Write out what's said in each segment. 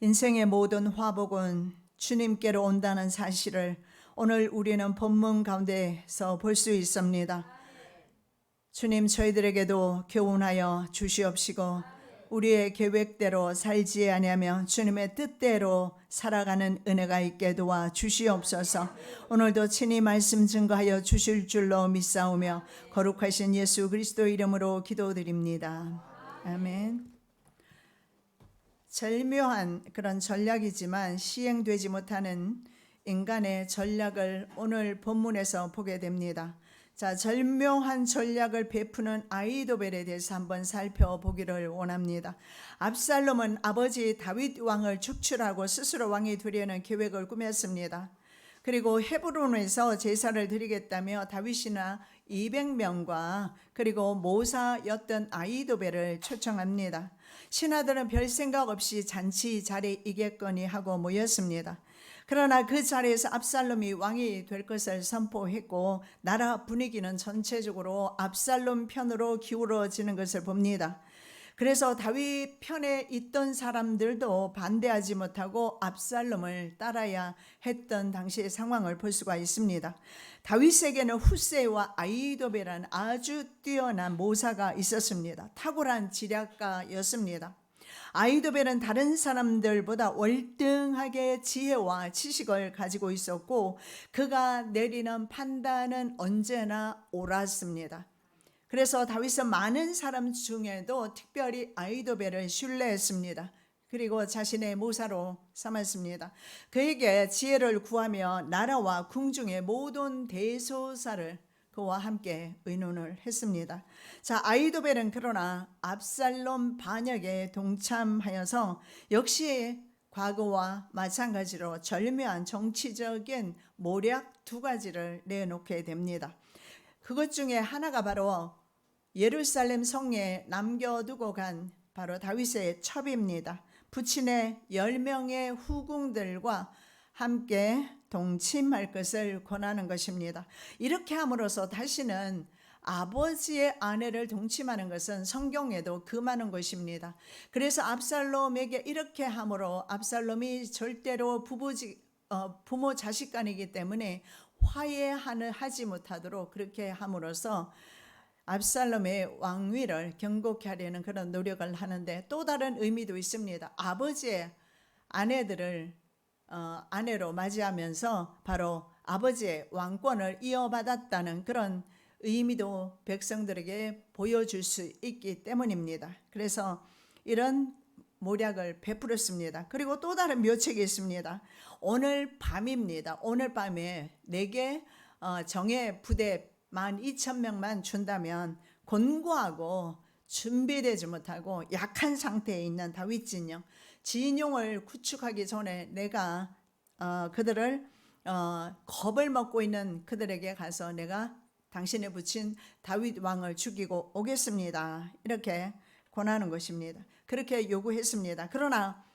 인생의 모든 화복은 주님께로 온다는 사실을 오늘 우리는 본문 가운데서 볼 수 있습니다. 주님, 저희들에게도 교훈하여 주시옵시고 우리의 계획대로 살지 아니하며 주님의 뜻대로 살아가는 은혜가 있게 도와 주시옵소서. 오늘도 친히 말씀 증거하여 주실 줄로 믿사오며 거룩하신 예수 그리스도 이름으로 기도드립니다. 아멘. 절묘한 그런 전략이지만 시행되지 못하는 인간의 전략을 오늘 본문에서 보게 됩니다. 자, 절묘한 전략을 베푸는 아히도벨에 대해서 한번 살펴보기를 원합니다. 압살롬은 아버지 다윗 왕을 축출하고 스스로 왕이 되려는 계획을 꾸몄습니다. 그리고 헤브론에서 제사를 드리겠다며 다윗이나 200명과 그리고 모사였던 아히도벨을 초청합니다. 신하들은 별 생각 없이 잔치 자리이겠거니 하고 모였습니다. 그러나 그 자리에서 압살롬이 왕이 될 것을 선포했고 나라 분위기는 전체적으로 압살롬 편으로 기울어지는 것을 봅니다. 그래서 다윗 편에 있던 사람들도 반대하지 못하고 압살롬을 따라야 했던 당시의 상황을 볼 수가 있습니다. 다윗에게는 후세와 아히도벨이라는 아주 뛰어난 모사가 있었습니다. 탁월한 지략가였습니다. 아히도벨은 다른 사람들보다 월등하게 지혜와 지식을 가지고 있었고 그가 내리는 판단은 언제나 옳았습니다. 그래서 다윗은 많은 사람 중에도 특별히 아히도벨을 신뢰했습니다. 그리고 자신의 모사로 삼았습니다. 그에게 지혜를 구하며 나라와 궁중의 모든 대소사를 그와 함께 의논을 했습니다. 자, 아히도벨은 그러나 압살롬 반역에 동참하여서 역시 과거와 마찬가지로 절묘한 정치적인 모략 두 가지를 내놓게 됩니다. 그것 중에 하나가 바로 예루살렘 성에 남겨두고 간 바로 다윗의 첩입니다. 부친의 10명의 후궁들과 함께 동침할 것을 권하는 것입니다. 이렇게 함으로써 다시는 아버지의 아내를 동침하는 것은 성경에도 금하는 것입니다. 그래서 압살롬에게 이렇게 함으로 압살롬이 절대로 부모 자식 간이기 때문에 화해하지 못하도록 그렇게 함으로써 압살롬의 왕위를 경고케 하려는 그런 노력을 하는데 또 다른 의미도 있습니다. 아버지의 아내들을 아내로 맞이하면서 바로 아버지의 왕권을 이어받았다는 그런 의미도 백성들에게 보여줄 수 있기 때문입니다. 그래서 이런 모략을 베풀었습니다. 그리고 또 다른 묘책이 있습니다. 오늘 밤입니다. 오늘 밤에 내게 정예 부대 12,000명만 준다면 곤고하고 준비되지 못하고 약한 상태에 있는 다윗 진영을 구축하기 전에 내가 그들을 겁을 먹고 있는 그들에게 가서 내가 당신의 부친 다윗 왕을 죽이고 오겠습니다. 이렇게 권하는 것입니다. 그렇게 요구했습니다. 그러나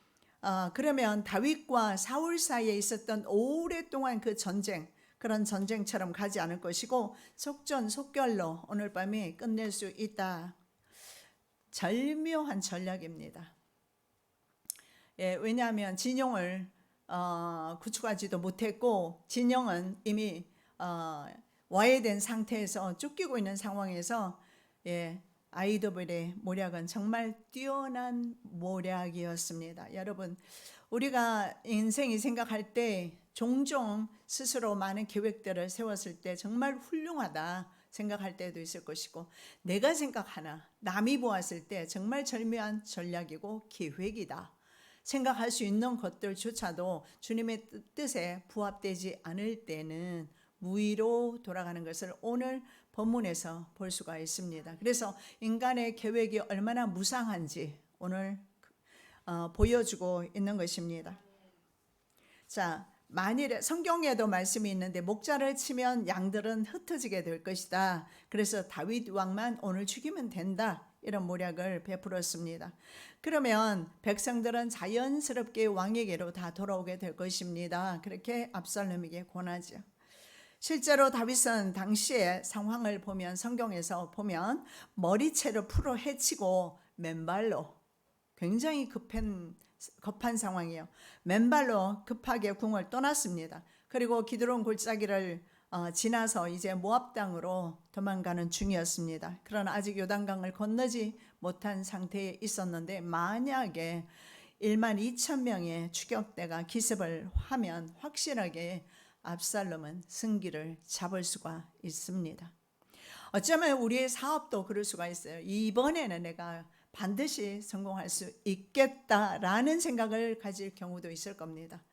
그러면 다윗과 사울 사이에 있었던 오랫동안 그 전쟁, 그런 전쟁처럼 가지 않을 것이고 속전속결로 오늘 밤에 끝낼 수 있다. 절묘한 전략입니다. 왜냐하면 진영을 구축하지도 못했고 진영은 이미 와해된 상태에서 쫓기고 있는 상황에서 아히도벨의 모략은 정말 뛰어난 모략이었습니다. 여러분, 우리가 인생이 생각할 때 종종 스스로 많은 계획들을 세웠을 때 정말 훌륭하다 생각할 때도 있을 것이고 내가 생각하나 남이 보았을 때 정말 절묘한 전략이고 계획이다 생각할 수 있는 것들조차도 주님의 뜻에 부합되지 않을 때는 무의로 돌아가는 것을 오늘 본문에서 볼 수가 있습니다. 그래서 인간의 계획이 얼마나 무상한지 오늘 보여주고 있는 것입니다. 자, 만일에 성경에도 말씀이 있는데 목자를 치면 양들은 흩어지게 될 것이다. 그래서 다윗 왕만 오늘 죽이면 된다. 이런 모략을 베풀었습니다. 그러면 백성들은 자연스럽게 왕에게로 다 돌아오게 될 것입니다. 그렇게 압살롬에게 권하죠. 실제로 다윗은 당시의 상황을 보면 성경에서 보면 머리채를 풀어 헤치고 맨발로 굉장히 급한 급한 상황이에요. 맨발로 급하게 궁을 떠났습니다. 그리고 기드론 골짜기를 지나서 이제 모압 땅으로 도망가는 중이었습니다. 그러나 아직 요단강을 건너지 못한 상태에 있었는데 만약에 1만 2천 명의 추격대가 기습을 하면 확실하게 압살롬은 승기를 잡을 수가 있습니다. 어쩌면 우리의 사업도 그럴 수가 있어요. 이번에는 내가 반드시 성공할 수 있겠다라는 생각을 가질 경우도 있을 겁니다.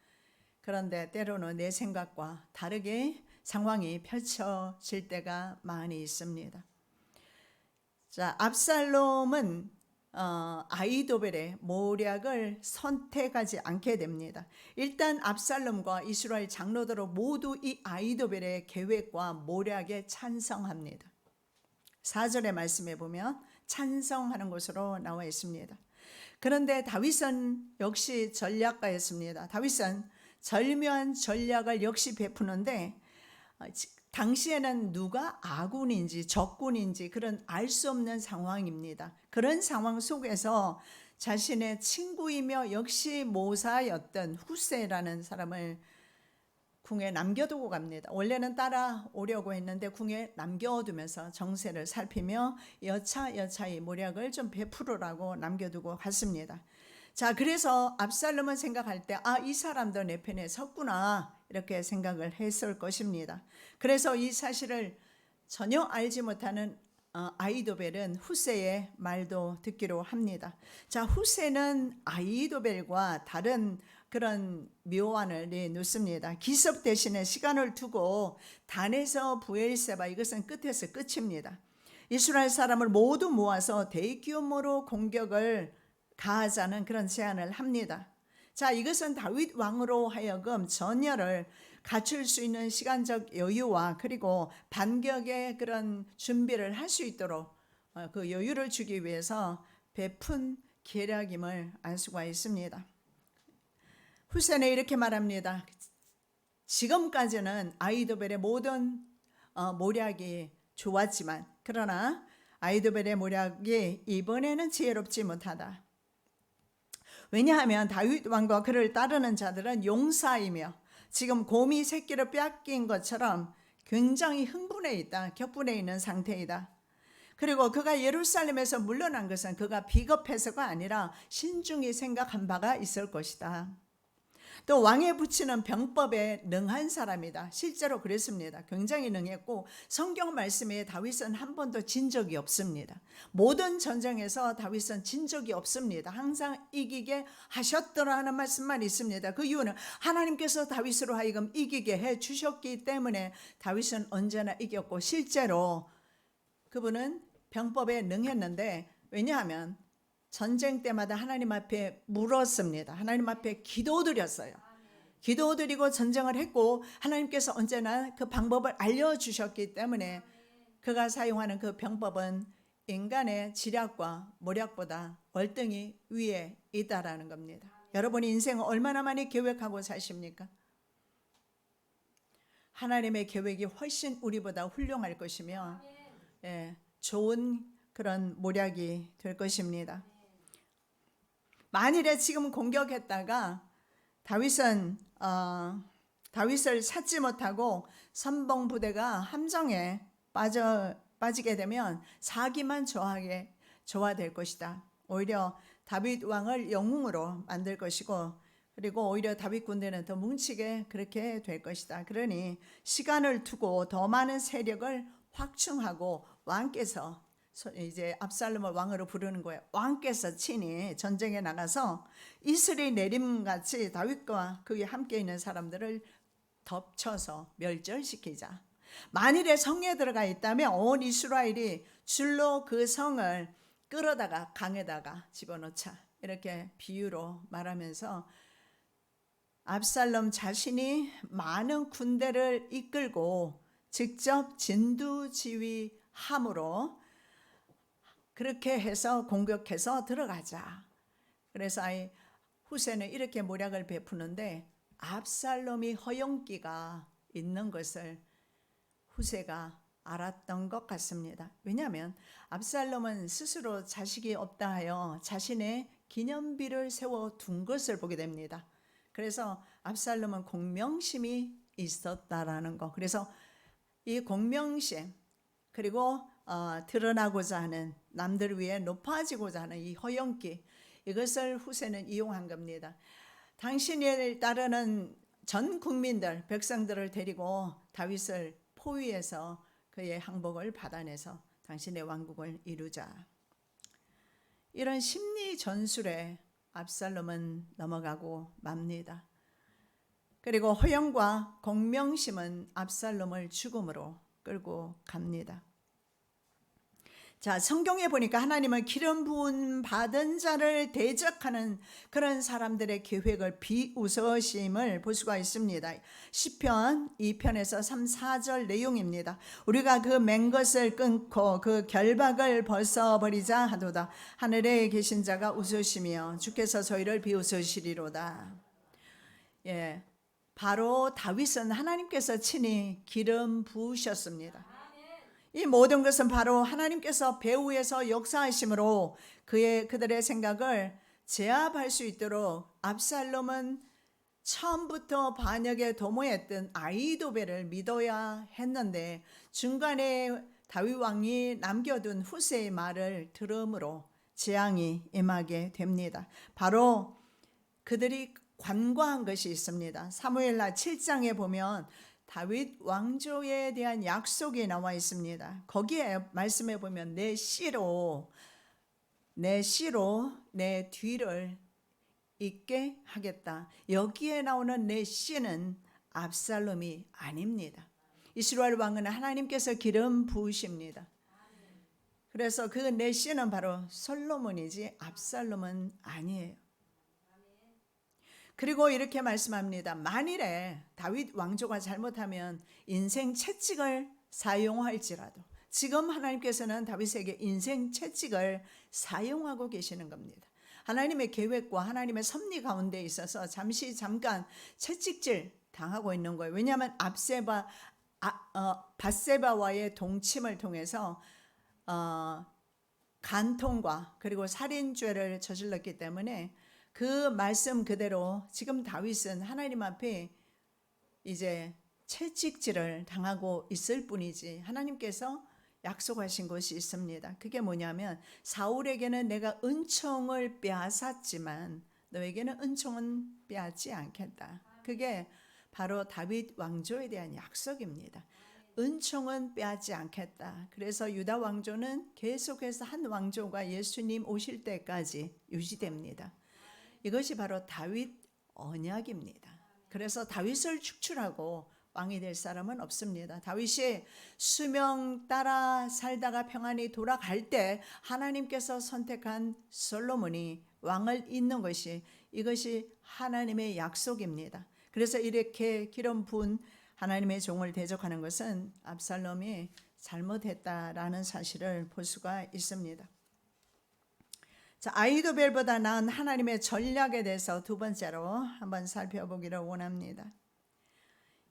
그런데 때로는 내 생각과 다르게 상황이 펼쳐질 때가 많이 있습니다. 자, 압살롬은 아히도벨의 모략을 선택하지 않게 됩니다. 일단 압살롬과 이스라엘 장로들은 모두 이 아히도벨의 계획과 모략에 찬성합니다. 4절의 말씀에 보면 찬성하는 것으로 나와 있습니다. 그런데 다윗은 역시 전략가였습니다. 다윗은 절묘한 전략을 역시 베푸는데 당시에는 누가 아군인지 적군인지 그런 알 수 없는 상황입니다. 그런 상황 속에서 자신의 친구이며 역시 모사였던 후세라는 사람을 궁에 남겨두고 갑니다. 원래는 따라오려고 했는데 궁에 남겨두면서 정세를 살피며 여차여차히 모략을 좀 베풀으라고 남겨두고 갔습니다. 자, 그래서 압살롬은 생각할 때 이 사람도 내 편에 섰구나 이렇게 생각을 했을 것입니다. 그래서 이 사실을 전혀 알지 못하는 아히도벨은 후세의 말도 듣기로 합니다. 자, 후세는 아히도벨과 다른 그런 묘안을 내놓습니다. 기습 대신에 시간을 두고 단에서 브엘세바, 이것은 끝에서 끝입니다. 이스라엘 사람을 모두 모아서 대규모로 공격을 가하자는 그런 제안을 합니다. 자, 이것은 다윗 왕으로 하여금 전열을 갖출 수 있는 시간적 여유와 그리고 반격의 그런 준비를 할 수 있도록 그 여유를 주기 위해서 베푼 계략임을 알 수가 있습니다. 후세는 이렇게 말합니다. 지금까지는 아히도벨의 모든 모략이 좋았지만 그러나 아히도벨의 모략이 이번에는 지혜롭지 못하다. 왜냐하면 다윗 왕과 그를 따르는 자들은 용사이며 지금 곰이 새끼를 뺏긴 것처럼 굉장히 흥분해 있다, 격분해 있는 상태이다. 그리고 그가 예루살렘에서 물러난 것은 그가 비겁해서가 아니라 신중히 생각한 바가 있을 것이다. 또 왕에 붙이는 병법에 능한 사람이다. 실제로 그랬습니다. 굉장히 능했고 성경 말씀에 다윗은 한 번도 진 적이 없습니다. 모든 전쟁에서 다윗은 진 적이 없습니다. 항상 이기게 하셨더라 하는 말씀만 있습니다. 그 이유는 하나님께서 다윗으로 하여금 이기게 해주셨기 때문에 다윗은 언제나 이겼고 실제로 그분은 병법에 능했는데 왜냐하면 전쟁 때마다 하나님 앞에 물었습니다. 하나님 앞에 기도드렸어요. 기도드리고 전쟁을 했고 하나님께서 언제나 그 방법을 알려주셨기 때문에 그가 사용하는 그 병법은 인간의 지략과 모략보다 월등히 위에 있다라는 겁니다. 여러분이 인생을 얼마나 많이 계획하고 사십니까? 하나님의 계획이 훨씬 우리보다 훌륭할 것이며 좋은 그런 모략이 될 것입니다. 만일에 지금 공격했다가 다윗을 찾지 못하고 선봉 부대가 함정에 빠지게 되면 사기만 조화될 것이다. 오히려 다윗 왕을 영웅으로 만들 것이고 그리고 오히려 다윗 군대는 더 뭉치게 그렇게 될 것이다. 그러니 시간을 두고 더 많은 세력을 확충하고 왕께서 이제 압살롬을 왕으로 부르는 거예요. 왕께서 친히 전쟁에 나가서 이슬이 내림같이 다윗과 그에 함께 있는 사람들을 덮쳐서 멸절시키자. 만일에 성에 들어가 있다면 온 이스라엘이 줄로 그 성을 끌어다가 강에다가 집어넣자. 이렇게 비유로 말하면서 압살롬 자신이 많은 군대를 이끌고 직접 진두지휘함으로 그렇게 해서 공격해서 들어가자. 그래서 후세는 이렇게 모략을 베푸는데 압살롬이 허용기가 있는 것을 후세가 알았던 것 같습니다. 왜냐하면 압살롬은 스스로 자식이 없다 하여 자신의 기념비를 세워둔 것을 보게 됩니다. 그래서 압살롬은 공명심이 있었다라는 거. 그래서 이 공명심 그리고 드러나고자 하는, 남들 위해 높아지고자 하는 이 허영기, 이것을 후세는 이용한 겁니다. 당신을 따르는 전 국민들, 백성들을 데리고 다윗을 포위해서 그의 항복을 받아내서 당신의 왕국을 이루자. 이런 심리 전술에 압살롬은 넘어가고 맙니다. 그리고 허영과 공명심은 압살롬을 죽음으로 끌고 갑니다. 자, 성경에 보니까 하나님은 기름 부은 받은 자를 대적하는 그런 사람들의 계획을 비웃으심을 볼 수가 있습니다. 시편 2편에서 3, 4절 내용입니다. 우리가 그 맨 것을 끊고 그 결박을 벗어버리자 하도다. 하늘에 계신 자가 웃으시며 주께서 저희를 비웃으시리로다. 예, 바로 다윗은 하나님께서 친히 기름 부으셨습니다. 이 모든 것은 바로 하나님께서 배후에서 역사하심으로 그들의 생각을 제압할 수 있도록 압살롬은 처음부터 반역에 도모했던 아히도벨을 믿어야 했는데 중간에 다윗 왕이 남겨둔 후세의 말을 들음으로 재앙이 임하게 됩니다. 바로 그들이 관과한 것이 있습니다. 사무엘하 7장에 보면 다윗 왕조에 대한 약속이 나와 있습니다. 거기에 말씀해 보면 내 씨로 내 뒤를 잇게 하겠다. 여기에 나오는 내 씨는 압살롬이 아닙니다. 이스라엘 왕은 하나님께서 기름 부으십니다. 그래서 그 내 씨는 바로 솔로몬이지 압살롬은 아니에요. 그리고 이렇게 말씀합니다. 만일에 다윗 왕조가 잘못하면 인생 채찍을 사용할지라도, 지금 하나님께서는 다윗에게 인생 채찍을 사용하고 계시는 겁니다. 하나님의 계획과 하나님의 섭리 가운데 있어서 잠깐 채찍질 당하고 있는 거예요. 왜냐하면 밧세바와의 동침을 통해서 간통과 그리고 살인죄를 저질렀기 때문에 그 말씀 그대로 지금 다윗은 하나님 앞에 이제 채찍질을 당하고 있을 뿐이지 하나님께서 약속하신 것이 있습니다. 그게 뭐냐면 사울에게는 내가 은총을 빼앗았지만 너에게는 은총은 빼앗지 않겠다. 그게 바로 다윗 왕조에 대한 약속입니다. 은총은 빼앗지 않겠다. 그래서 유다 왕조는 계속해서 한 왕조가 예수님 오실 때까지 유지됩니다. 이것이 바로 다윗 언약입니다. 그래서 다윗을 축출하고 왕이 될 사람은 없습니다. 다윗이 수명 따라 살다가 평안히 돌아갈 때 하나님께서 선택한 솔로몬이 왕을 잇는 것이, 이것이 하나님의 약속입니다. 그래서 이렇게 기름 부은 하나님의 종을 대적하는 것은 압살롬이 잘못했다라는 사실을 볼 수가 있습니다. 자, 아히도벨보다 나은 하나님의 전략에 대해서 두 번째로 한번 살펴보기를 원합니다.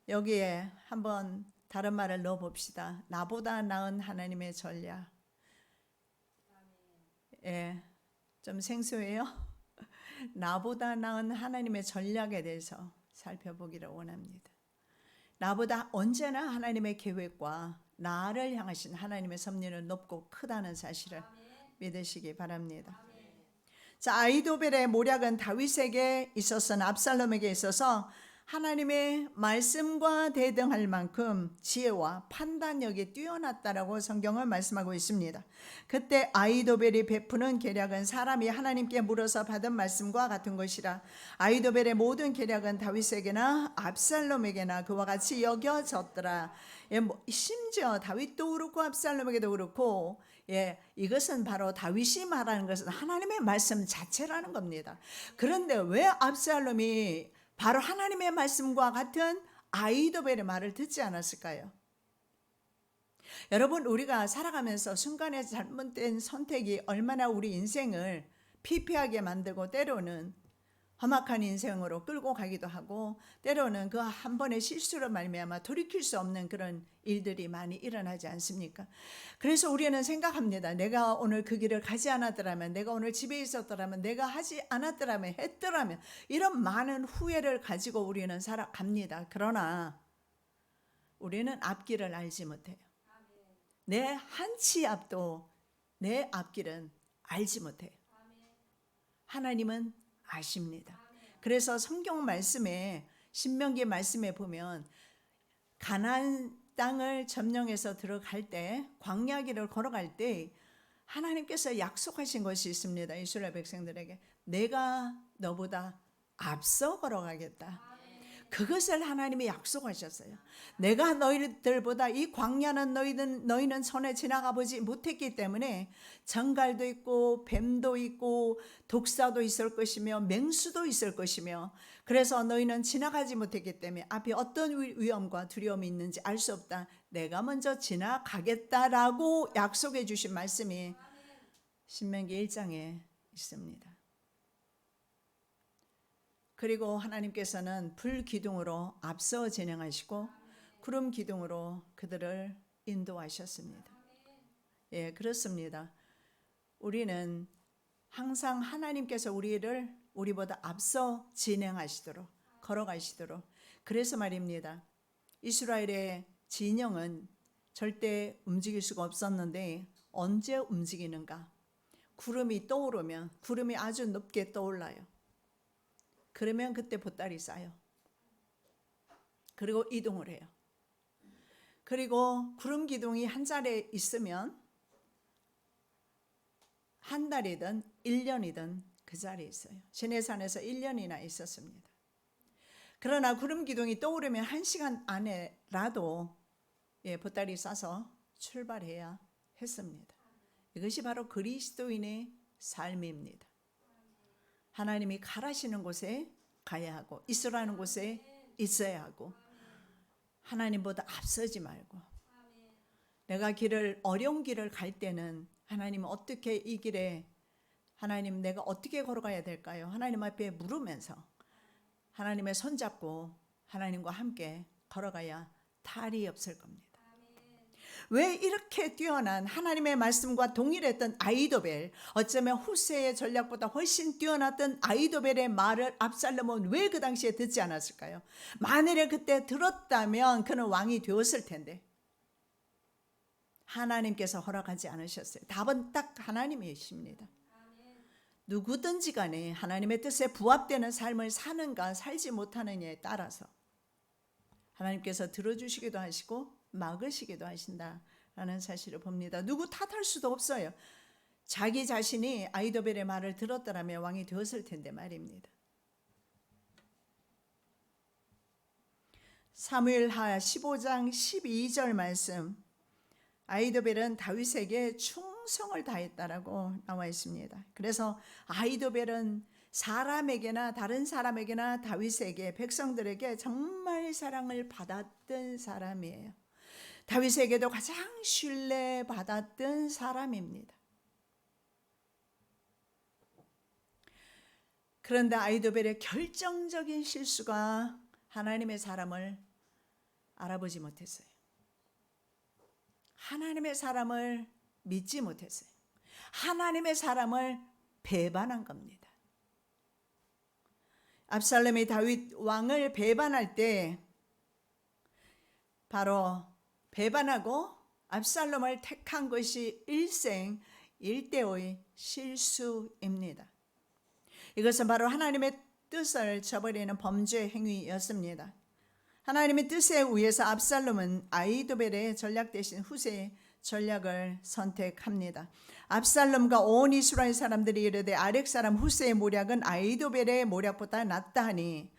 여기에 한번 다른 말을 넣어봅시다. 나보다 나은 하나님의 전략. 예, 좀 생소해요. 나보다 나은 하나님의 전략에 대해서 살펴보기를 원합니다. 나보다 언제나 하나님의 계획과 나를 향하신 하나님의 섭리는 높고 크다는 사실을 믿으시기 바랍니다. 자, 아히도벨의 모략은 다윗에게 있어서는 압살롬에게 있어서 하나님의 말씀과 대등할 만큼 지혜와 판단력이 뛰어났다라고 성경은 말씀하고 있습니다. 그때 아히도벨이 베푸는 계략은 사람이 하나님께 물어서 받은 말씀과 같은 것이라. 아히도벨의 모든 계략은 다윗에게나 압살롬에게나 그와 같이 여겨졌더라. 심지어 다윗도 그렇고 압살롬에게도 그렇고, 이것은 바로 다윗이 말하는 것은 하나님의 말씀 자체라는 겁니다. 그런데 왜 압살롬이 바로 하나님의 말씀과 같은 아히도벨의 말을 듣지 않았을까요? 여러분, 우리가 살아가면서 순간에 잘못된 선택이 얼마나 우리 인생을 피폐하게 만들고 때로는 험악한 인생으로 끌고 가기도 하고 때로는 그 한 번의 실수로 말미암아 돌이킬 수 없는 그런 일들이 많이 일어나지 않습니까? 그래서 우리는 생각합니다. 내가 오늘 그 길을 가지 않았더라면, 내가 오늘 집에 있었더라면, 내가 하지 않았더라면, 했더라면, 이런 많은 후회를 가지고 우리는 살아갑니다. 그러나 우리는 앞길을 알지 못해요. 내 한 치 앞도 내 앞길은 알지 못해요. 하나님은 아십니다. 그래서 성경 말씀에, 신명기 말씀에 보면 가나안 땅을 점령해서 들어갈 때, 광야길을 걸어갈 때 하나님께서 약속하신 것이 있습니다. 이스라엘 백성들에게 내가 너보다 앞서 걸어가겠다. 그것을 하나님이 약속하셨어요. 내가 너희들보다 이 광야는 너희는 손에 지나가 보지 못했기 때문에 정갈도 있고 뱀도 있고 독사도 있을 것이며 맹수도 있을 것이며, 그래서 너희는 지나가지 못했기 때문에 앞에 어떤 위험과 두려움이 있는지 알 수 없다. 내가 먼저 지나가겠다라고 약속해 주신 말씀이 신명기 1장에 있습니다. 그리고 하나님께서는 불 기둥으로 앞서 진행하시고 구름 기둥으로 그들을 인도하셨습니다. 예, 그렇습니다. 우리는 항상 하나님께서 우리보다 앞서 진행하시도록, 걸어가시도록. 그래서 말입니다. 이스라엘의 진영은 절대 움직일 수가 없었는데 언제 움직이는가? 구름이 떠오르면, 구름이 아주 높게 떠올라요. 그러면 그때 보따리 싸요. 그리고 이동을 해요. 그리고 구름 기둥이 한 자리에 있으면 한 달이든 1년이든 그 자리에 있어요. 시내산에서 1년이나 있었습니다. 그러나 구름 기둥이 떠오르면 1시간 안에라도 보따리 싸서 출발해야 했습니다. 이것이 바로 그리스도인의 삶입니다. 하나님이 가라시는 곳에 가야 하고 있으라는 곳에 있어야 하고, 하나님보다 앞서지 말고, 내가 어려운 길을 갈 때는 하나님 어떻게 이 길에, 하나님 내가 어떻게 걸어가야 될까요? 하나님 앞에 물으면서 하나님의 손잡고 하나님과 함께 걸어가야 탈이 없을 겁니다. 왜 이렇게 뛰어난 하나님의 말씀과 동일했던 아히도벨, 어쩌면 후세의 전략보다 훨씬 뛰어났던 아히도벨의 말을 압살롬은 왜 그 당시에 듣지 않았을까요? 만일에 그때 들었다면 그는 왕이 되었을 텐데 하나님께서 허락하지 않으셨어요. 답은 딱 하나님이십니다. 누구든지 간에 하나님의 뜻에 부합되는 삶을 사는가 살지 못하느냐에 따라서 하나님께서 들어주시기도 하시고 막으시기도 하신다라는 사실을 봅니다. 누구 탓할 수도 없어요. 자기 자신이 아히도벨의 말을 들었더라면 왕이 되었을 텐데 말입니다. 사무엘하 15장 12절 말씀, 아히도벨은 다윗에게 충성을 다했다라고 나와 있습니다. 그래서 아히도벨은 사람에게나 다른 사람에게나 다윗에게, 백성들에게 정말 사랑을 받았던 사람이에요. 다윗에게도 가장 신뢰받았던 사람입니다. 그런데 아히도벨의 결정적인 실수가 하나님의 사람을 알아보지 못했어요. 하나님의 사람을 믿지 못했어요. 하나님의 사람을 배반한 겁니다. 압살롬이 다윗 왕을 배반할 때 바로 배반하고 압살롬을 택한 것이 일생일대의 실수입니다. 이것은 바로 하나님의 뜻을 저버리는 범죄 행위였습니다. 하나님의 뜻에 의해서 압살롬은 아히도벨의 전략 대신 후세의 전략을 선택합니다. 압살롬과 온 이스라엘 사람들이 이르되 아렉 사람 후세의 모략은 아히도벨의 모략보다 낫다 하니,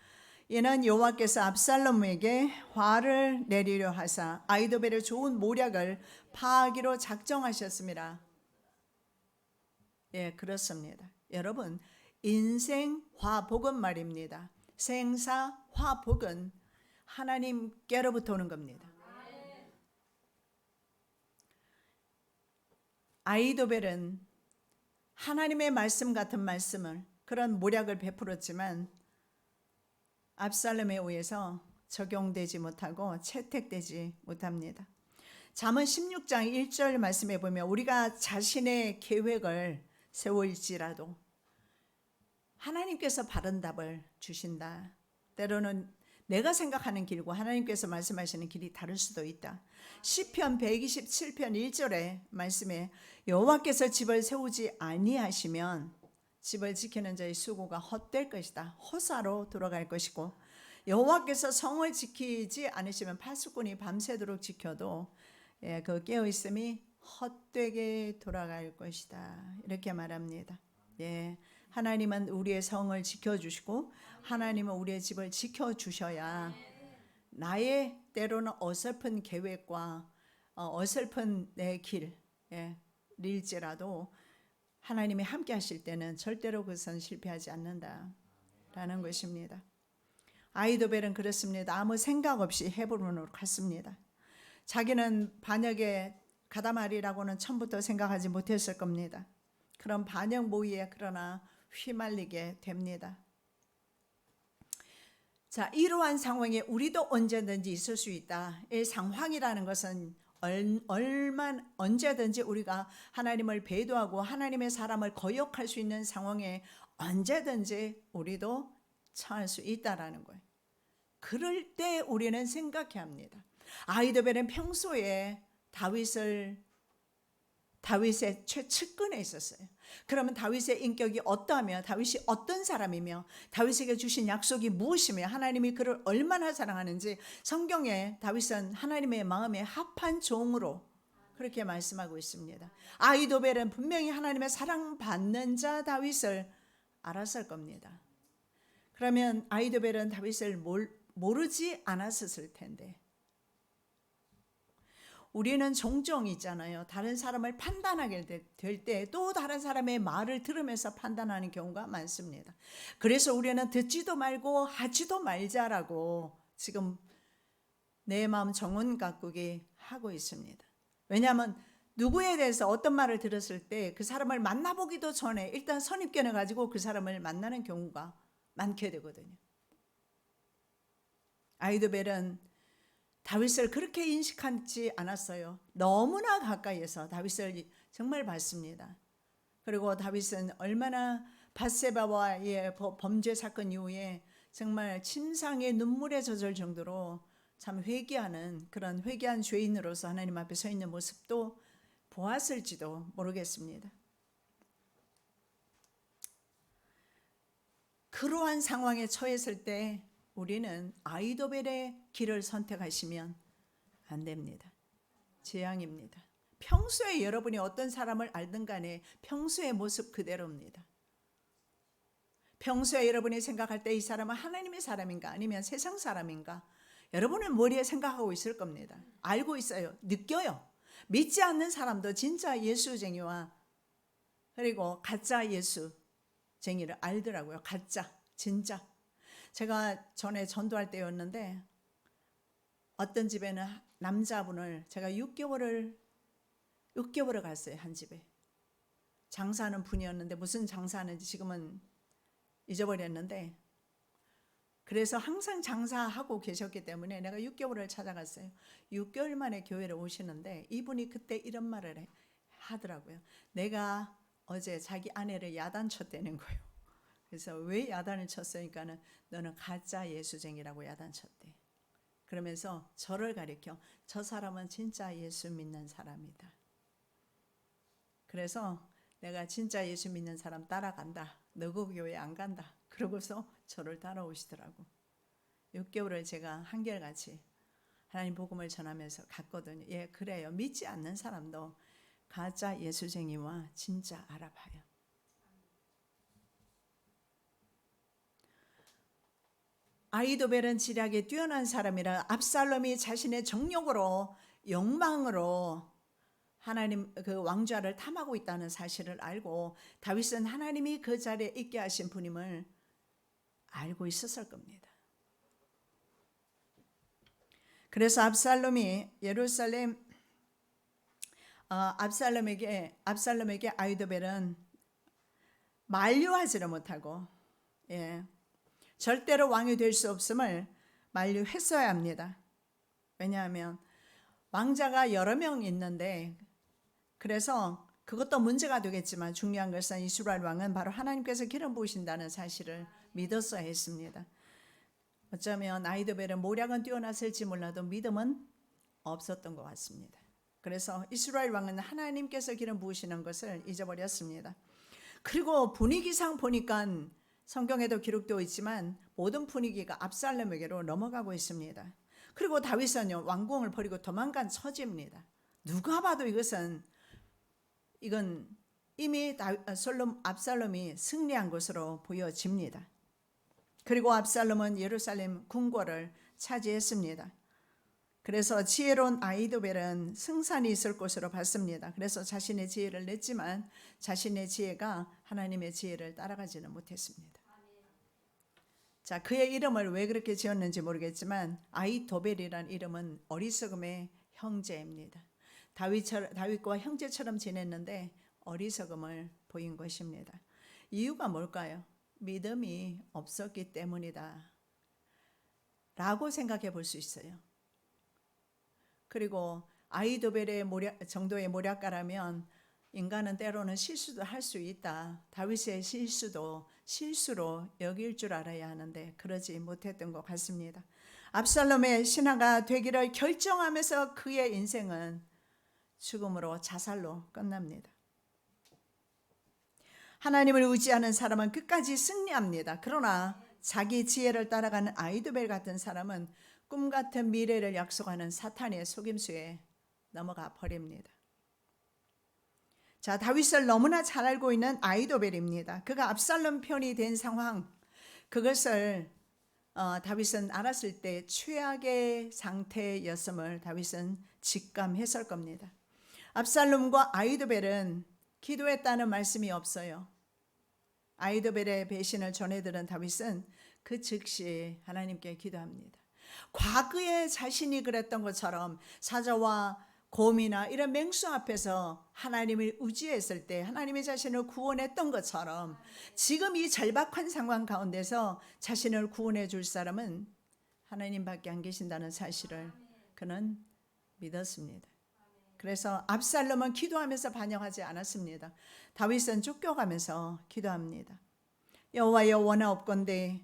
이는 여호와께서 압살롬에게 화를 내리려 하사 아히도벨의 좋은 모략을 파하기로 작정하셨습니다. 예, 그렇습니다. 여러분, 인생 화복은 말입니다. 생사 화복은 하나님께로부터 오는 겁니다. 아히도벨은 하나님의 말씀 같은 말씀을 그런 모략을 베풀었지만 압살롬에 의해서 적용되지 못하고 채택되지 못합니다. 잠언 16장 1절 말씀에 보면 우리가 자신의 계획을 세울지라도 하나님께서 바른 답을 주신다. 때로는 내가 생각하는 길과 하나님께서 말씀하시는 길이 다를 수도 있다. 시편 127편 1절의 말씀에 여호와께서 집을 세우지 아니하시면 집을 지키는 자의 수고가 헛될 것이다. 허사로 돌아갈 것이고 여호와께서 성을 지키지 않으시면 파수꾼이 밤새도록 지켜도 그 깨어있음이 헛되게 돌아갈 것이다. 이렇게 말합니다. 하나님은 우리의 성을 지켜주시고 하나님은 우리의 집을 지켜주셔야 나의 때로는 어설픈 계획과 어설픈 내 길일지라도 하나님이 함께 하실 때는 절대로 그것은 실패하지 않는다라는 것입니다. 아이도벨은 그렇습니다. 아무 생각 없이 헤브론으로 갔습니다. 자기는 반역에 가담하리라고는 처음부터 생각하지 못했을 겁니다. 그런 반역 모의에 그러나 휘말리게 됩니다. 자, 이러한 상황에 우리도 언제든지 있을 수 있다. 이 상황이라는 것은 언제든지 우리가 하나님을 배도하고 하나님의 사람을 거역할 수 있는 상황에 언제든지 우리도 처할 수 있다라는 거예요. 그럴 때 우리는 생각해야 합니다. 아히도벨은 평소에 다윗의 최측근에 있었어요. 그러면 다윗의 인격이 어떠하며 다윗이 어떤 사람이며 다윗에게 주신 약속이 무엇이며 하나님이 그를 얼마나 사랑하는지 성경에 다윗은 하나님의 마음에 합한 종으로 그렇게 말씀하고 있습니다. 아히도벨은 분명히 하나님의 사랑받는 자 다윗을 알았을 겁니다. 그러면 아히도벨은 다윗을 모르지 않았을 텐데 우리는 종종 있잖아요. 다른 사람을 판단하게 될 때 또 다른 사람의 말을 들으면서 판단하는 경우가 많습니다. 그래서 우리는 듣지도 말고 하지도 말자라고 지금 내 마음 정원 가꾸기 하고 있습니다. 왜냐하면 누구에 대해서 어떤 말을 들었을 때 그 사람을 만나보기도 전에 일단 선입견을 가지고 그 사람을 만나는 경우가 많게 되거든요. 아히도벨은 다윗을 그렇게 인식하지 않았어요. 너무나 가까이에서 다윗을 정말 봤습니다. 그리고 다윗은 얼마나 밧세바와의 범죄 사건 이후에 정말 침상에 눈물에 젖을 정도로 참 회개하는 그런 회개한 죄인으로서 하나님 앞에 서 있는 모습도 보았을지도 모르겠습니다. 그러한 상황에 처했을 때 우리는 아히도벨의 길을 선택하시면 안 됩니다. 재앙입니다. 평소에 여러분이 어떤 사람을 알든 간에 평소의 모습 그대로입니다. 평소에 여러분이 생각할 때 이 사람은 하나님의 사람인가 아니면 세상 사람인가 여러분은 머리에 생각하고 있을 겁니다. 알고 있어요. 느껴요. 믿지 않는 사람도 진짜 예수쟁이와 그리고 가짜 예수쟁이를 알더라고요. 가짜, 진짜. 제가 전에 전도할 때였는데 어떤 집에는 남자분을 제가 6개월을 갔어요. 한 집에. 장사하는 분이었는데 무슨 장사하는지 지금은 잊어버렸는데 그래서 항상 장사하고 계셨기 때문에 내가 6개월을 찾아갔어요. 6개월 만에 교회를 오시는데 이분이 그때 이런 말을 하더라고요. 내가 어제 자기 아내를 야단쳤다는 거예요. 그래서 왜 야단을 쳤으니까는 너는 가짜 예수쟁이라고 야단쳤대. 그러면서 저를 가리켜 저 사람은 진짜 예수 믿는 사람이다. 그래서 내가 진짜 예수 믿는 사람 따라간다. 너 그 교회 안 간다. 그러고서 저를 따라오시더라고. 6개월을 제가 한결같이 하나님 복음을 전하면서 갔거든요. 예, 그래요. 믿지 않는 사람도 가짜 예수쟁이와 진짜 알아봐요. 아히도벨은 지략에 뛰어난 사람이라 압살롬이 자신의 정욕으로 욕망으로 하나님 그 왕좌를 탐하고 있다는 사실을 알고 다윗은 하나님이 그 자리에 있게 하신 분임을 알고 있었을 겁니다. 그래서 압살롬이 압살롬에게 아히도벨은 만류하지를 못하고, 예, 절대로 왕이 될 수 없음을 만류했어야 합니다. 왜냐하면 왕자가 여러 명 있는데, 그래서 그것도 문제가 되겠지만 중요한 것은 이스라엘 왕은 바로 하나님께서 기름 부으신다는 사실을 믿었어야 했습니다. 어쩌면 아히도벨의 모략은 뛰어났을지 몰라도 믿음은 없었던 것 같습니다. 그래서 이스라엘 왕은 하나님께서 기름 부으시는 것을 잊어버렸습니다. 그리고 분위기상 보니까 성경에도 기록되어 있지만 모든 분위기가 압살롬에게로 넘어가고 있습니다. 그리고 다윗은 왕궁을 버리고 도망간 처지입니다. 누가 봐도 이건 이미 압살롬이 승리한 것으로 보여집니다. 그리고 압살롬은 예루살렘 궁궐을 차지했습니다. 그래서 지혜로운 아히도벨은 승산이 있을 것으로 봤습니다. 그래서 자신의 지혜를 냈지만 자신의 지혜가 하나님의 지혜를 따라가지는 못했습니다. 자, 그의 이름을 왜 그렇게 지었는지 모르겠지만 아히도벨이란 이름은 어리석음의 형제입니다. 다윗과 형제처럼 지냈는데 어리석음을 보인 것입니다. 이유가 뭘까요? 믿음이 없었기 때문이다 라고 생각해 볼 수 있어요. 그리고 아히도벨의 정도의 모략가라면 인간은 때로는 실수도 할 수 있다. 다윗의 실수도 실수로 여길 줄 알아야 하는데 그러지 못했던 것 같습니다. 압살롬의 신하가 되기를 결정하면서 그의 인생은 죽음으로 자살로 끝납니다. 하나님을 의지하는 사람은 끝까지 승리합니다. 그러나 자기 지혜를 따라가는 아히도벨 같은 사람은 꿈 같은 미래를 약속하는 사탄의 속임수에 넘어가 버립니다. 자, 다윗을 너무나 잘 알고 있는 아히도벨입니다. 그가 압살롬 편이 된 상황, 그것을 다윗은 알았을 때 최악의 상태였음을 다윗은 직감했을 겁니다. 압살롬과 아히도벨은 기도했다는 말씀이 없어요. 아히도벨의 배신을 전해들은 다윗은 그 즉시 하나님께 기도합니다. 과거에 자신이 그랬던 것처럼 사자와 곰이나 이런 맹수 앞에서 하나님을 의지했을 때 하나님이 자신을 구원했던 것처럼 지금 이 절박한 상황 가운데서 자신을 구원해 줄 사람은 하나님밖에 안 계신다는 사실을 그는 믿었습니다. 그래서 압살롬은 기도하면서 반역하지 않았습니다. 다윗은 쫓겨가면서 기도합니다. 여호와여 원하옵건대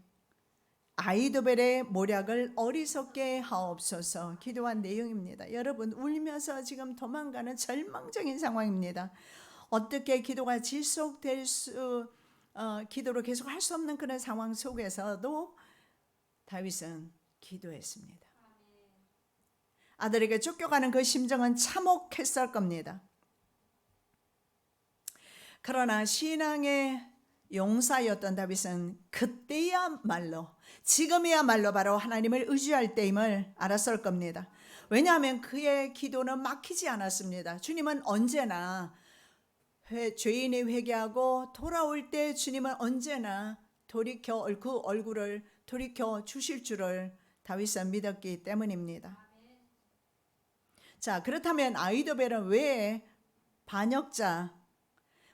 아히도벨의 모략을 어리석게 하옵소서. 기도한 내용입니다. 여러분, 울면서 지금 도망가는 절망적인 상황입니다. 어떻게 기도가 지속될 기도를 계속 할 수 없는 그런 상황 속에서도 다윗은 기도했습니다. 아들에게 쫓겨가는 그 심정은 참혹했을 겁니다. 그러나 신앙의 용사였던 다윗은 그때야말로, 지금이야말로 바로 하나님을 의지할 때임을 알았을 겁니다. 왜냐하면 그의 기도는 막히지 않았습니다. 주님은 언제나 죄인이 회개하고 돌아올 때 주님은 언제나 돌이켜 그 얼굴을 돌이켜 주실 줄을 다윗은 믿었기 때문입니다. 자, 그렇다면 아히도벨은 왜 반역자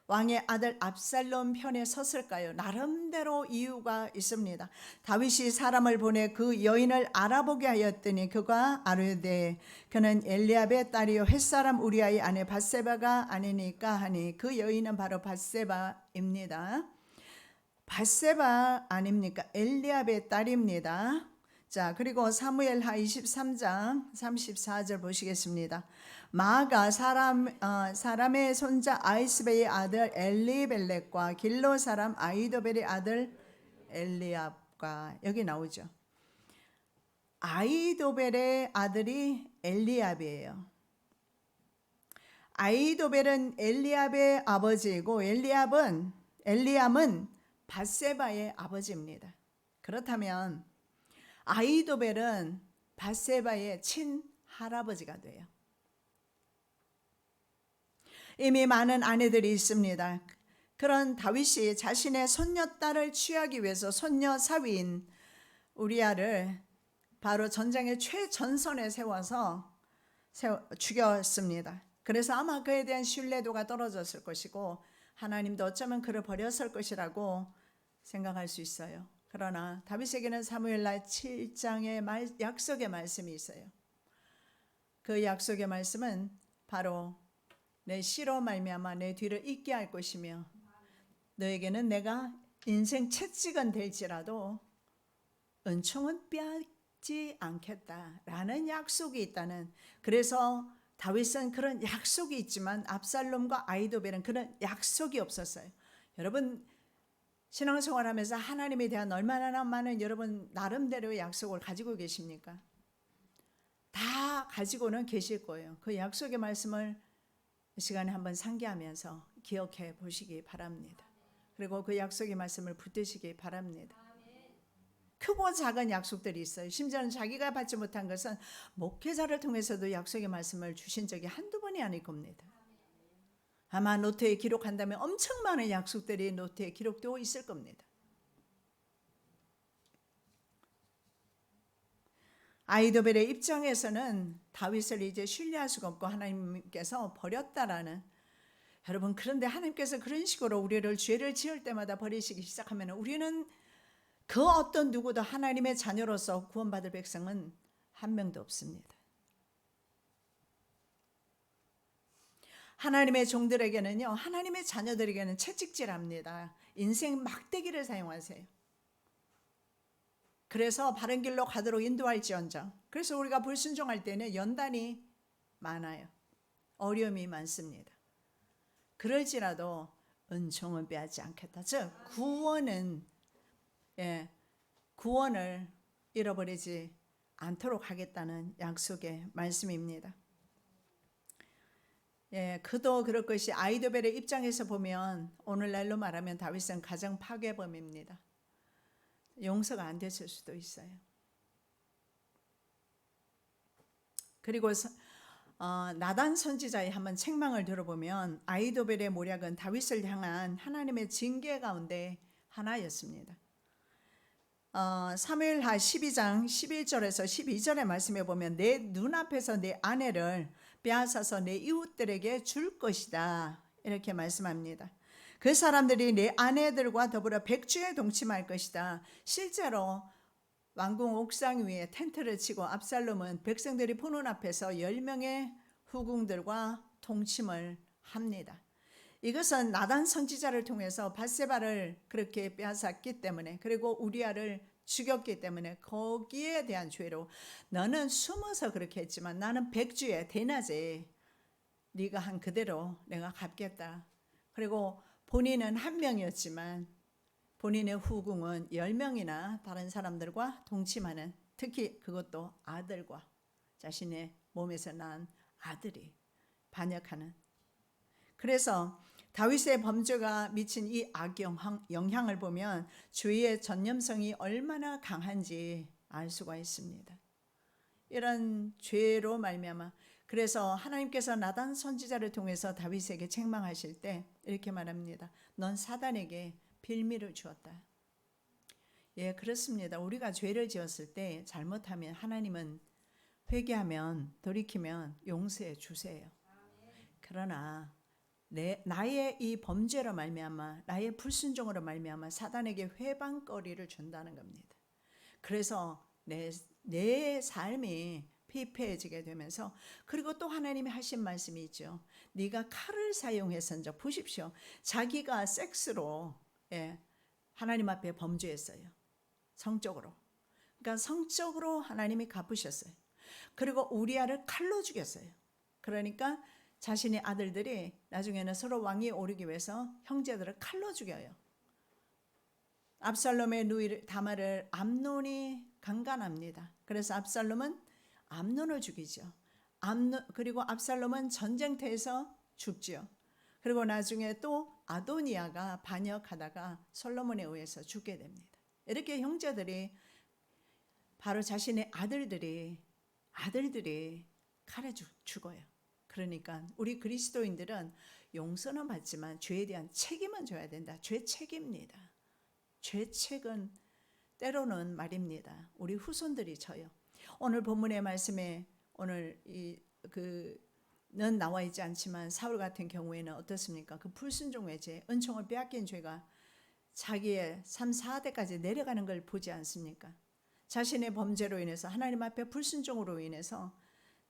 왕의 아들 압살롬 편에 섰을까요? 나름대로 이유가 있습니다. 다윗이 사람을 보내 그 여인을 알아보게 하였더니 그가 아뢰되 그는 엘리압의 딸이요 햇사람 우리아의 아내 밧세바가 아니니까 하니, 그 여인은 바로 밧세바입니다. 밧세바 아닙니까? 엘리압의 딸입니다. 자, 그리고 사무엘하 23장 34절 보시겠습니다. 마아가 사람의 손자 아이스베의 아들 엘리벨렉과 길로 사람 아히도벨의 아들 엘리압과, 여기 나오죠. 아히도벨의 아들이 엘리압이에요. 아히도벨은 엘리압의 아버지이고 엘리암은 밧세바의 아버지입니다. 그렇다면 아히도벨은 밧세바의 친할아버지가 돼요. 이미 많은 아내들이 있습니다. 그런 다윗이 자신의 손녀딸을 취하기 위해서 손녀 사위인 우리아를 바로 전장의 최전선에 세워서 죽였습니다. 그래서 아마 그에 대한 신뢰도가 떨어졌을 것이고 하나님도 어쩌면 그를 버렸을 것이라고 생각할 수 있어요. 그러나 다윗에게는 사무엘하 7장의 약속의 말씀이 있어요. 그 약속의 말씀은 바로 내 씨로 말미암아 내 뒤를 잇게 할 것이며 너에게는 내가 인생 채찍은 될지라도 은총은 빼앗지 않겠다라는 약속이 있다는. 그래서 다윗은 그런 약속이 있지만 압살롬과 아히도벨은 그런 약속이 없었어요. 여러분 신앙생활하면서 하나님에 대한 얼마나 많은 여러분 나름대로의 약속을 가지고 계십니까? 다 가지고는 계실 거예요. 그 약속의 말씀을 이 시간에 한번 상기하면서 기억해 보시기 바랍니다. 그리고 그 약속의 말씀을 붙드시기 바랍니다. 크고 작은 약속들이 있어요. 심지어는 자기가 받지 못한 것은 목회자를 통해서도 약속의 말씀을 주신 적이 한두 번이 아닐 겁니다. 아마 노트에 기록한다면 엄청 많은 약속들이 노트에 기록되어 있을 겁니다. 아히도벨의 입장에서는 다윗을 이제 신뢰할 수가 없고 하나님께서 버렸다라는. 여러분 그런데 하나님께서 그런 식으로 우리를 죄를 지을 때마다 버리시기 시작하면 우리는 그 어떤 누구도 하나님의 자녀로서 구원받을 백성은 한 명도 없습니다. 하나님의 종들에게는요, 하나님의 자녀들에게는 채찍질합니다. 인생 막대기를 사용하세요. 그래서 바른 길로 가도록 인도할지언정. 그래서 우리가 불순종할 때는 연단이 많아요. 어려움이 많습니다. 그럴지라도 은총은 빼앗지 않겠다. 즉 구원을 잃어버리지 않도록 하겠다는 약속의 말씀입니다. 그도 그럴 것이. 아히도벨의 입장에서 보면 오늘날로 말하면 다윗은 가정 파괴범입니다. 용서가 안 됐을 수도 있어요. 그리고 나단 선지자의 한번 책망을 들어보면 아히도벨의 모략은 다윗을 향한 하나님의 징계 가운데 하나였습니다. 사무엘하 12장 11절에서 12절의 말씀에 보면 내 눈앞에서 내 아내를 빼앗아서 내 이웃들에게 줄 것이다 이렇게 말씀합니다. 그 사람들이 내 아내들과 더불어 백주에 동침할 것이다. 실제로 왕궁 옥상 위에 텐트를 치고 압살롬은 백성들이 보는 앞에서 10명의 후궁들과 동침을 합니다. 이것은 나단 선지자를 통해서 밧세바를 그렇게 빼앗았기 때문에, 그리고 우리아를 죽였기 때문에 거기에 대한 죄로 너는 숨어서 그렇게 했지만 나는 백주에 대낮에 네가 한 그대로 내가 갚겠다. 그리고 본인은 한 명이었지만 본인의 후궁은 10명이나 다른 사람들과 동침하는, 특히 그것도 아들과 자신의 몸에서 난 아들이 반역하는. 그래서 다윗의 범죄가 미친 이 악영향을 보면 죄의 전념성이 얼마나 강한지 알 수가 있습니다. 이런 죄로 말미암아, 그래서 하나님께서 나단 선지자를 통해서 다윗에게 책망하실 때 이렇게 말합니다. 넌 사단에게 빌미를 주었다. 그렇습니다. 우리가 죄를 지었을 때 잘못하면 하나님은 회개하면 돌이키면 용서해 주세요. 그러나 나의 이 범죄로 말미암아, 나의 불순종으로 말미암아 사단에게 회방거리를 준다는 겁니다. 그래서 내 삶이 피폐해지게 되면서, 그리고 또 하나님이 하신 말씀이 있죠. 네가 칼을 사용해서인즉, 보십시오. 자기가 섹스로 하나님 앞에 범죄했어요. 성적으로. 그러니까 성적으로 하나님이 갚으셨어요. 그리고 우리아를 칼로 죽였어요. 그러니까 자신의 아들들이 나중에는 서로 왕위에 오르기 위해서 형제들을 칼로 죽여요. 압살롬의 누이 다말을 암논이 강간합니다. 그래서 압살롬은 암논을 죽이죠. 그리고 압살롬은 전쟁터에서 죽죠. 그리고 나중에 또 아도니아가 반역하다가 솔로몬에 의해서 죽게 됩니다. 이렇게 형제들이, 바로 자신의 아들들이 칼에 죽어요. 그러니까 우리 그리스도인들은 용서는 받지만 죄에 대한 책임은 져야 된다. 죄 책입니다. 죄 책은 때로는 말입니다. 우리 후손들이 져요. 오늘 본문의 말씀에 오늘 나와 있지 않지만 사울 같은 경우에는 어떻습니까? 그 불순종의 죄, 은총을 빼앗긴 죄가 자기의 3, 4대까지 내려가는 걸 보지 않습니까? 자신의 범죄로 인해서 하나님 앞에 불순종으로 인해서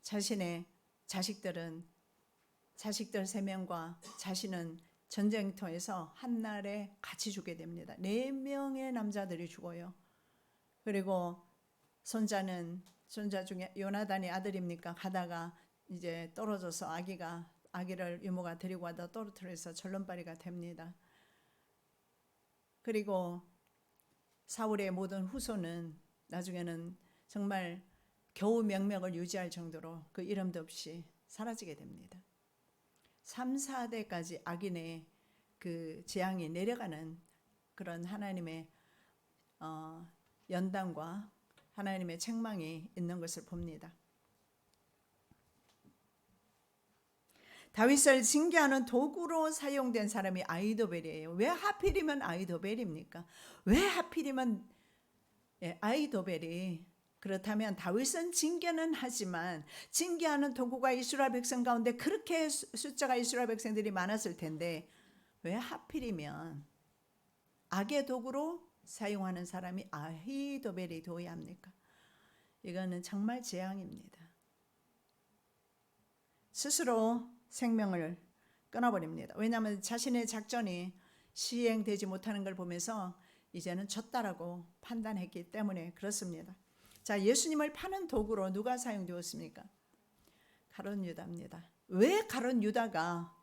자신의 자식들 3명과 자신은 전쟁터에서 한날에 같이 죽게 됩니다. 4명의 남자들이 죽어요. 그리고 손자 중에 요나단이 아들입니까? 가다가 이제 떨어져서 아기를 유모가 데리고 와다 떨어뜨려서 절름발이가 됩니다. 그리고 사울의 모든 후손은 나중에는 정말 겨우 명맥을 유지할 정도로 그 이름도 없이 사라지게 됩니다. 3, 4대까지 악인의 그 재앙이 내려가는 그런 하나님의 연단과 하나님의 책망이 있는 것을 봅니다. 다윗을 징계하는 도구로 사용된 사람이 아히도벨이에요. 왜 하필이면 아히도벨입니까? 왜 하필이면 아히도벨이? 그렇다면 다윗은 징계는 하지만 징계하는 도구가 이스라엘 백성 가운데 그렇게 숫자가 이스라엘 백성들이 많았을 텐데 왜 하필이면 악의 도구로 사용하는 사람이 아히도벨이 되어야 합니까? 이거는 정말 재앙입니다. 스스로 생명을 끊어버립니다. 왜냐하면 자신의 작전이 시행되지 못하는 걸 보면서 이제는 졌다라고 판단했기 때문에 그렇습니다. 자, 예수님을 파는 도구로 누가 사용되었습니까? 가룟 유다입니다. 왜 가룟 유다가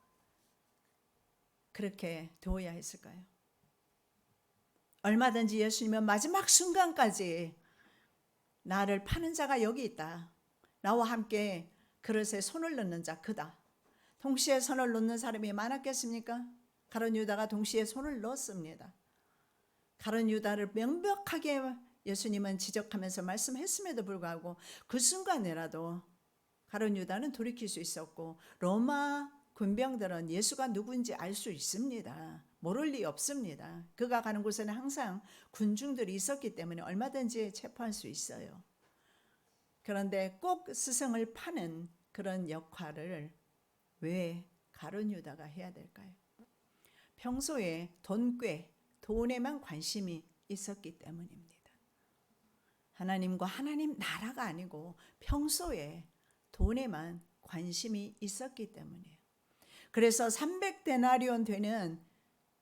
그렇게 되어야 했을까요? 얼마든지 예수님은 마지막 순간까지 나를 파는 자가 여기 있다. 나와 함께 그릇에 손을 넣는 자 그다. 동시에 손을 넣는 사람이 많았겠습니까? 가룟 유다가 동시에 손을 넣었습니다. 가룟 유다를 명백하게 예수님은 지적하면서 말씀했음에도 불구하고 그 순간에라도 가룟 유다는 돌이킬 수 있었고 로마 군병들은 예수가 누구인지 알 수 있습니다. 모를 리 없습니다. 그가 가는 곳에는 항상 군중들이 있었기 때문에 얼마든지 체포할 수 있어요. 그런데 꼭 스승을 파는 그런 역할을 왜 가룟 유다가 해야 될까요? 평소에 돈에만 관심이 있었기 때문입니다. 하나님과 하나님 나라가 아니고 평소에 돈에만 관심이 있었기 때문이에요. 그래서 300데나리온 되는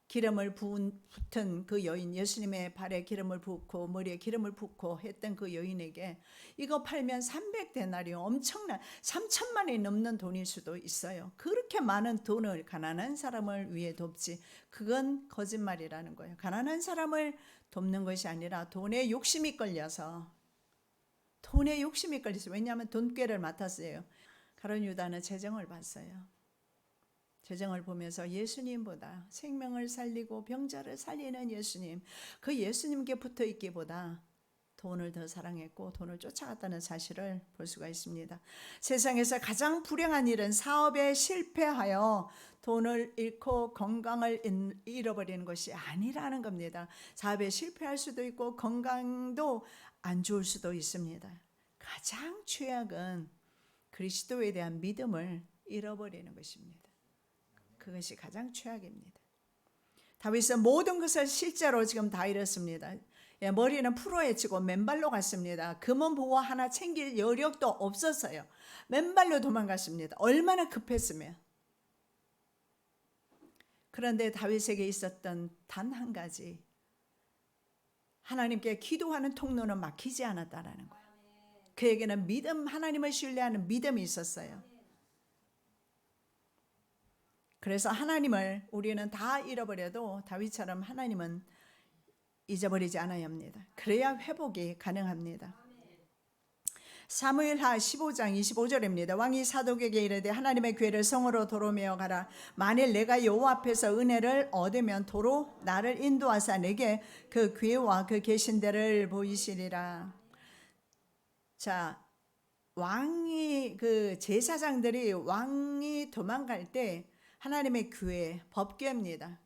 기름을 붓은 그 여인, 예수님의 발에 기름을 붓고 머리에 기름을 붓고 했던 그 여인에게 이거 팔면 300데나리온, 엄청난 3천만이 넘는 돈일 수도 있어요. 그렇게 많은 돈을 가난한 사람을 위해 돕지, 그건 거짓말이라는 거예요. 가난한 사람을 돕는 것이 아니라 돈에 욕심이 걸려서, 왜냐하면 돈꾀를 맡았어요. 가룟 유다는 재정을 봤어요. 재정을 보면서 예수님보다 생명을 살리고 병자를 살리는 예수님, 그 예수님께 붙어 있기보다 돈을 더 사랑했고 돈을 쫓아갔다는 사실을 볼 수가 있습니다. 세상에서 가장 불행한 일은 사업에 실패하여 돈을 잃고 건강을 잃어버리는 것이 아니라는 겁니다. 사업에 실패할 수도 있고 건강도 안 좋을 수도 있습니다. 가장 최악은 그리스도에 대한 믿음을 잃어버리는 것입니다. 그것이 가장 최악입니다. 다윗은 모든 것을 실제로 지금 다 잃었습니다. 머리는 풀어에 치고 맨발로 갔습니다. 금은 보화 하나 챙길 여력도 없었어요. 맨발로 도망갔습니다. 얼마나 급했으면. 그런데 다윗에게 있었던 단 한 가지, 하나님께 기도하는 통로는 막히지 않았다라는 거예요. 그에게는 믿음, 하나님을 신뢰하는 믿음이 있었어요. 그래서 하나님을 우리는 다 잃어버려도 다윗처럼 하나님은 잊어버리지 않아야 합니다. 그래야 회복이 가능합니다. 사무엘하 15장 25절입니다. 왕이 사독에게 이르되 하나님의 괴를 성으로 도로 메어 가라. 만일 내가 여호와 앞에서 은혜를 얻으면 도로 나를 인도하사 내게 그 괴와 그 계신 데를 보이시리라. 자, 왕이 그 제사장들이 왕이 도망갈 때 하나님의 규례, 법궤입니다.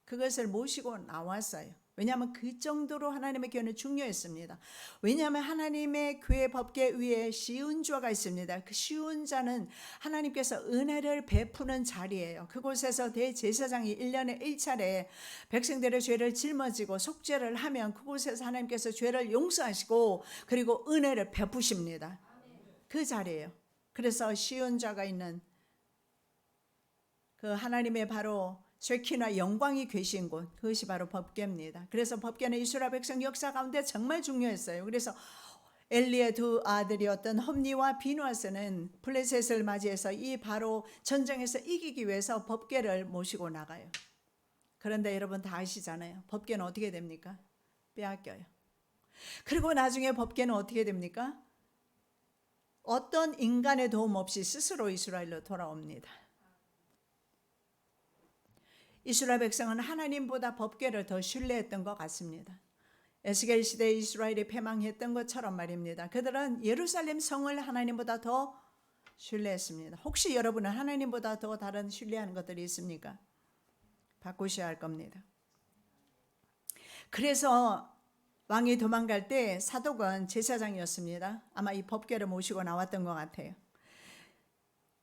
그것을 모시고 나왔어요. 왜냐하면 그 정도로 하나님의 교회는 중요했습니다. 왜냐하면 하나님의 교회 법궤 위에 시은좌가 있습니다. 그 시은좌는 하나님께서 은혜를 베푸는 자리예요. 그곳에서 대제사장이 1년에 1차례 백성들의 죄를 짊어지고 속죄를 하면 그곳에서 하나님께서 죄를 용서하시고 그리고 은혜를 베푸십니다. 그 자리예요. 그래서 시은좌가 있는 그 하나님의 바로 쇠키나 영광이 계신 곳, 그것이 바로 법궤입니다. 그래서 법궤는 이스라엘 백성 역사 가운데 정말 중요했어요. 그래서 엘리의 두 아들이었던 홈니와 비누아스는 블레셋을 맞이해서 이 바로 전쟁에서 이기기 위해서 법궤를 모시고 나가요. 그런데 여러분 다 아시잖아요. 법궤는 어떻게 됩니까? 빼앗겨요. 그리고 나중에 법궤는 어떻게 됩니까? 어떤 인간의 도움 없이 스스로 이스라엘로 돌아옵니다. 이스라엘 백성은 하나님보다 법궤를 더 신뢰했던 것 같습니다. 에스겔 시대에 이스라엘이 패망했던 것처럼 말입니다. 그들은 예루살렘 성을 하나님보다 더 신뢰했습니다. 혹시 여러분은 하나님보다 더 다른 신뢰하는 것들이 있습니까? 바꾸셔야 할 겁니다. 그래서 왕이 도망갈 때 사독은 제사장이었습니다. 아마 이 법궤를 모시고 나왔던 것 같아요.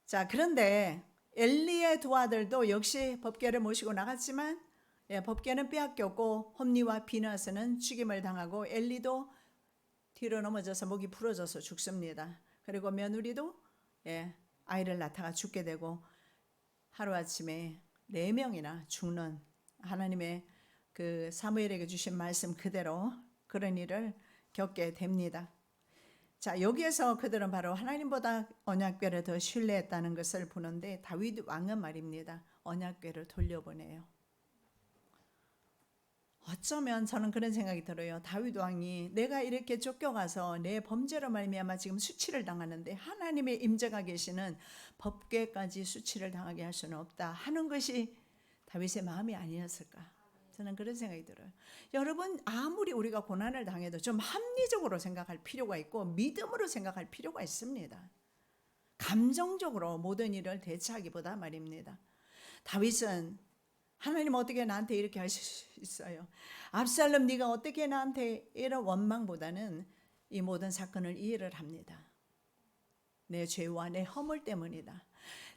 자, 그런데 엘리의 두 아들도 역시 법궤를 모시고 나갔지만 법궤는 빼앗겼고 홈니와 비누아스는 죽임을 당하고 엘리도 뒤로 넘어져서 목이 부러져서 죽습니다. 그리고 며느리도 아이를 낳다가 죽게 되고 하루아침에 4명이나 죽는 하나님의 그 사무엘에게 주신 말씀 그대로 그런 일을 겪게 됩니다. 자, 여기에서 그들은 바로 하나님보다 언약궤를 더 신뢰했다는 것을 보는데 다윗 왕은 말입니다. 언약궤를 돌려보내요. 어쩌면 저는 그런 생각이 들어요. 다윗 왕이 내가 이렇게 쫓겨가서 내 범죄로 말미암아 지금 수치를 당하는데 하나님의 임재가 계시는 법궤까지 수치를 당하게 할 수는 없다 하는 것이 다윗의 마음이 아니었을까? 저는 그런 생각이 들어요. 여러분 아무리 우리가 고난을 당해도 좀 합리적으로 생각할 필요가 있고 믿음으로 생각할 필요가 있습니다. 감정적으로 모든 일을 대처하기보다 말입니다. 다윗은 하나님 어떻게 나한테 이렇게 하실 수 있어요? 압살롬 네가 어떻게 나한테 이런 원망보다는 이 모든 사건을 이해를 합니다. 내 죄와 내 허물 때문이다.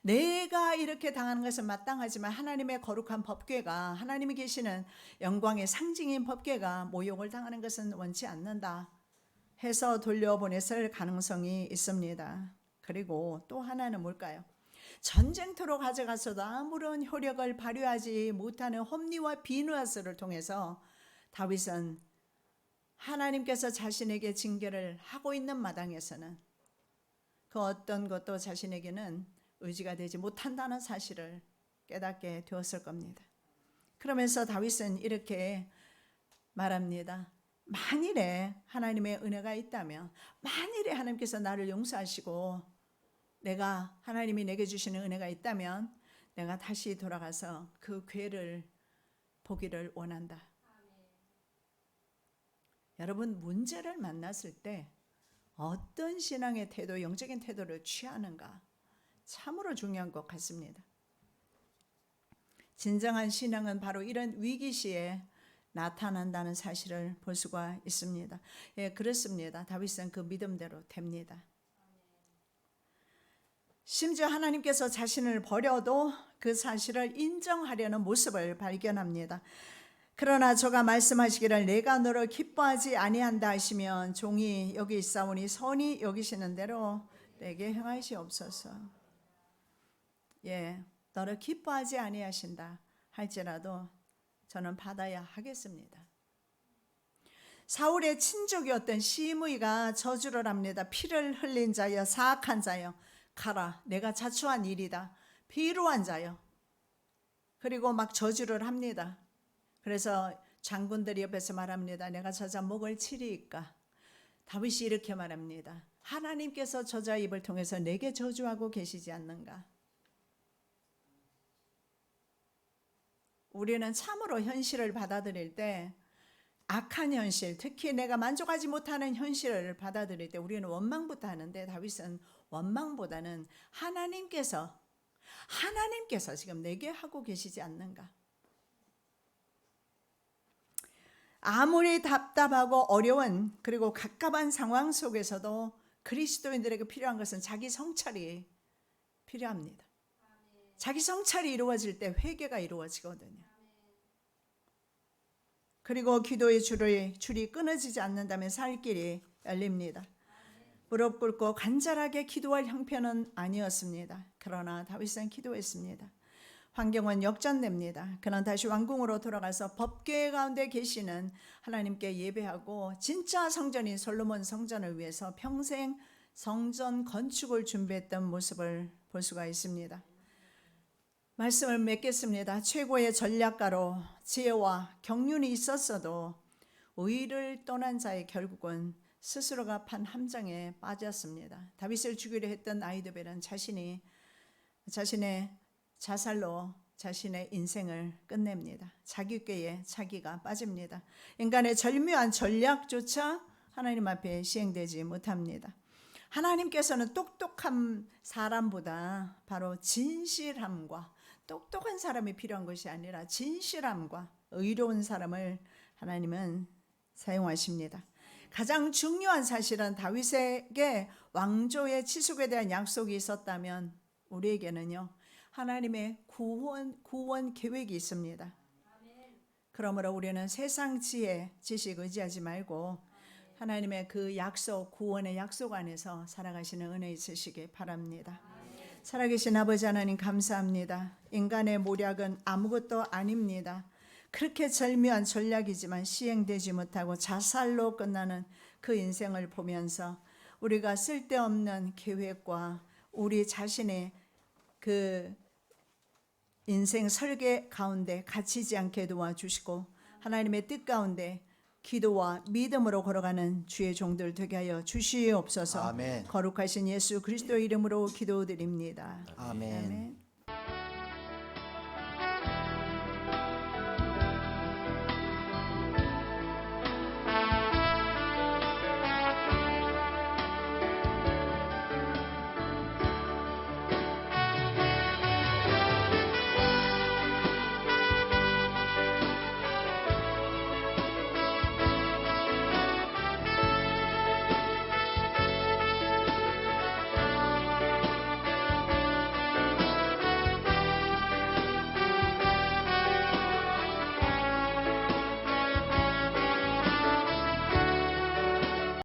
내가 이렇게 당하는 것은 마땅하지만 하나님의 거룩한 법궤가 하나님이 계시는 영광의 상징인 법궤가 모욕을 당하는 것은 원치 않는다 해서 돌려보냈을 가능성이 있습니다. 그리고 또 하나는 뭘까요? 전쟁터로 가져가서도 아무런 효력을 발휘하지 못하는 홈니와 비누아스를 통해서 다윗은 하나님께서 자신에게 징계를 하고 있는 마당에서는 그 어떤 것도 자신에게는 의지가 되지 못한다는 사실을 깨닫게 되었을 겁니다. 그러면서 다윗은 이렇게 말합니다. 만일에 하나님의 은혜가 있다면, 만일에 하나님께서 나를 용서하시고 내가 하나님이 내게 주시는 은혜가 있다면 내가 다시 돌아가서 그 궤를 보기를 원한다. 여러분 문제를 만났을 때 어떤 신앙의 태도, 영적인 태도를 취하는가 참으로 중요한 것 같습니다. 진정한 신앙은 바로 이런 위기 시에 나타난다는 사실을 볼 수가 있습니다. 그렇습니다. 다윗은 그 믿음대로 됩니다. 심지어 하나님께서 자신을 버려도 그 사실을 인정하려는 모습을 발견합니다. 그러나 저가 말씀하시기를 내가 너를 기뻐하지 아니한다 하시면 종이 여기 있사오니 선히 여기시는 대로 내게 행하시옵소서. 너를 기뻐하지 아니하신다 할지라도 저는 받아야 하겠습니다. 사울의 친족이었던 시므이가 저주를 합니다. 피를 흘린 자여 사악한 자여 가라 내가 자초한 일이다 비루한 자여. 그리고 막 저주를 합니다. 그래서 장군들이 옆에서 말합니다. 내가 저자 목을 치리이까. 다윗이 이렇게 말합니다. 하나님께서 저자 입을 통해서 내게 저주하고 계시지 않는가. 우리는 참으로 현실을 받아들일 때 악한 현실, 특히 내가 만족하지 못하는 현실을 받아들일 때 우리는 원망부터 하는데 다윗은 원망보다는 하나님께서 지금 내게 하고 계시지 않는가. 아무리 답답하고 어려운 그리고 갑갑한 상황 속에서도 그리스도인들에게 필요한 것은 자기 성찰이 필요합니다. 자기 성찰이 이루어질 때 회개가 이루어지거든요. 그리고 기도의 줄이 끊어지지 않는다면 살 길이 열립니다. 무릎 꿇고 간절하게 기도할 형편은 아니었습니다. 그러나 다윗은 기도했습니다. 환경은 역전됩니다. 그는 다시 왕궁으로 돌아가서 법궤 가운데 계시는 하나님께 예배하고 진짜 성전인 솔로몬 성전을 위해서 평생 성전 건축을 준비했던 모습을 볼 수가 있습니다. 말씀을 맺겠습니다. 최고의 전략가로 지혜와 경륜이 있었어도 의를 떠난 자의 결국은 스스로가 판 함정에 빠졌습니다. 다윗을 죽이려 했던 아히도벨은 자신의 자살로 자신의 인생을 끝냅니다. 자기 꾀에 자기가 빠집니다. 인간의 절묘한 전략조차 하나님 앞에 시행되지 못합니다. 하나님께서는 똑똑한 사람보다 바로 진실함과 똑똑한 사람이 필요한 것이 아니라 진실함과 의로운 사람을 하나님은 사용하십니다. 가장 중요한 사실은 다윗에게 왕조의 치속에 대한 약속이 있었다면 우리에게는요 하나님의 구원 계획이 있습니다. 그러므로 우리는 세상 지혜, 지식 의지하지 말고 하나님의 그 약속, 구원의 약속 안에서 살아가시는 은혜 있으시기 바랍니다. 살아계신 아버지 하나님 감사합니다. 인간의 모략은 아무것도 아닙니다. 그렇게 절묘한 전략이지만 시행되지 못하고 자살로 끝나는 그 인생을 보면서 우리가 쓸데없는 계획과 우리 자신의 그 인생 설계 가운데 갇히지 않게 도와주시고 하나님의 뜻 가운데 기도와 믿음으로 걸어가는 주의 종들 되게 하여 주시옵소서. 아멘. 거룩하신 예수 그리스도 이름으로 기도드립니다. 아멘. 아멘.